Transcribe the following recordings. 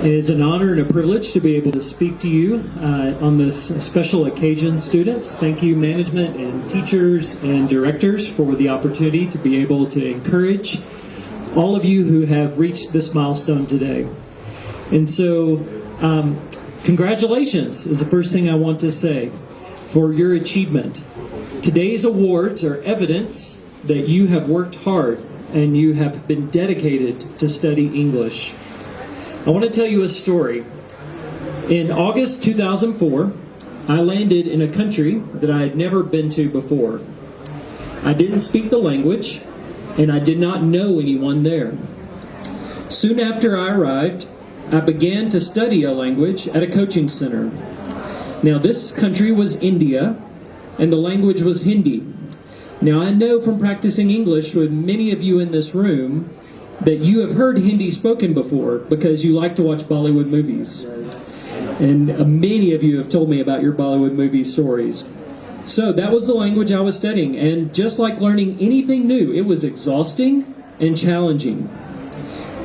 It is an honor and a privilege to be able to speak to you on this special occasion, students. Thank you, management and teachers and directors, for the opportunity to be able to encourage all of you who have reached this milestone today. And so, congratulations is the first thing I want to say for your achievement. Today's awards are evidence that you have worked hard and you have been dedicated to study English. I want to tell you a story. In August 2004, I landed in a country that I had never been to before. I didn't speak the language, and I did not know anyone there. Soon after I arrived, I began to study a language at a coaching center. Now, this country was India, and the language was Hindi. Now, I know from practicing English with many of you in this room that you have heard Hindi spoken before because you like to watch Bollywood movies. And many of you have told me about your Bollywood movie stories. So that was the language I was studying, and just like learning anything new, it was exhausting and challenging.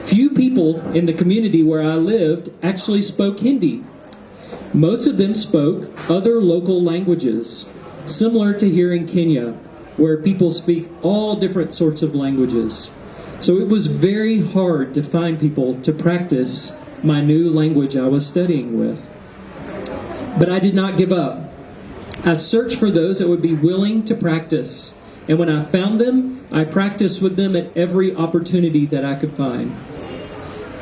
Few people in the community where I lived actually spoke Hindi. Most of them spoke other local languages, similar to here in Kenya, where people speak all different sorts of languages. So it was very hard to find people to practice my new language I was studying with. But I did not give up. I searched for those that would be willing to practice. And when I found them, I practiced with them at every opportunity that I could find.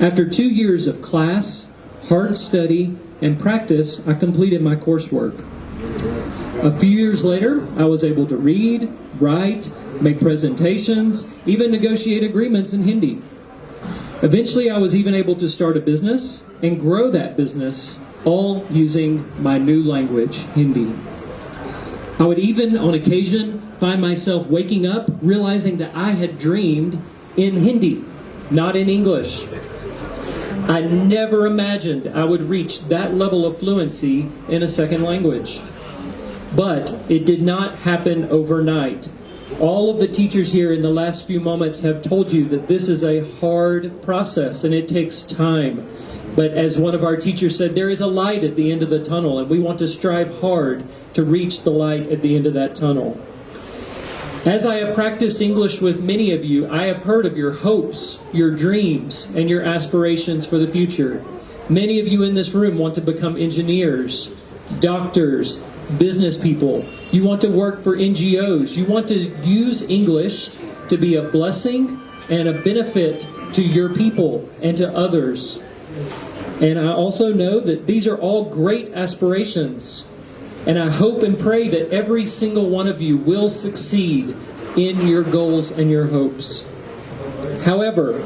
After 2 years of class, hard study, and practice, I completed my coursework. A few years later, I was able to read, write, make presentations, even negotiate agreements in Hindi. Eventually, I was even able to start a business and grow that business, all using my new language, Hindi. I would even, on occasion, find myself waking up realizing that I had dreamed in Hindi, not in English. I never imagined I would reach that level of fluency in a second language. But it did not happen overnight. All of the teachers here in the last few moments have told you that this is a hard process and it takes time. But as one of our teachers said, there is a light at the end of the tunnel, and we want to strive hard to reach the light at the end of that tunnel. As I have practiced English with many of you, I have heard of your hopes, your dreams, and your aspirations for the future. Many of you in this room want to become engineers, doctors, business people. You want to work for NGOs. You want to use English to be a blessing and a benefit to your people and to others. And I also know that these are all great aspirations. And I hope and pray that every single one of you will succeed in your goals and your hopes. However,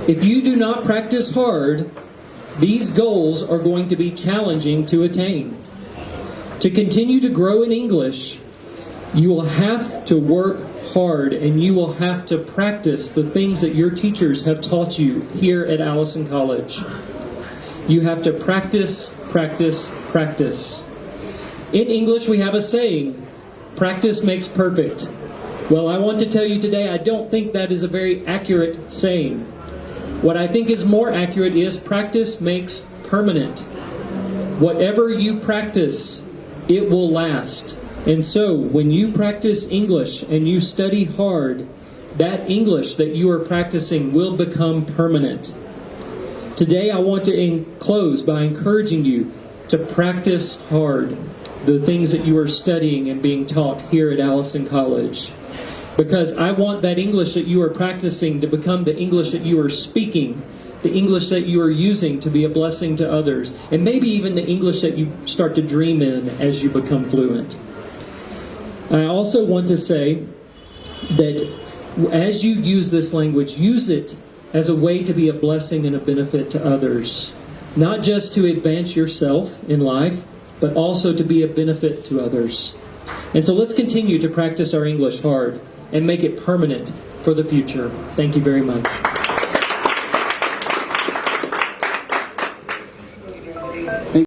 if you do not practice hard, these goals are going to be challenging to attain. To continue to grow in English, you will have to work hard, and you will have to practice the things that your teachers have taught you here at Alison College. You have to practice, practice, practice. In English, we have a saying, practice makes perfect. Well, I want to tell you today, I don't think that is a very accurate saying. What I think is more accurate is practice makes permanent. Whatever you practice, it will last. And so, when you practice English and you study hard, that English that you are practicing will become permanent. Today, I want to close by encouraging you to practice hard the things that you are studying and being taught here at Alison College. Because I want that English that you are practicing to become the English that you are speaking, the English that you are using to be a blessing to others, and maybe even the English that you start to dream in as you become fluent. I also want to say that as you use this language, use it as a way to be a blessing and a benefit to others. Not just to advance yourself in life, but also to be a benefit to others. And so let's continue to practice our English hard and make it permanent for the future. Thank you very much.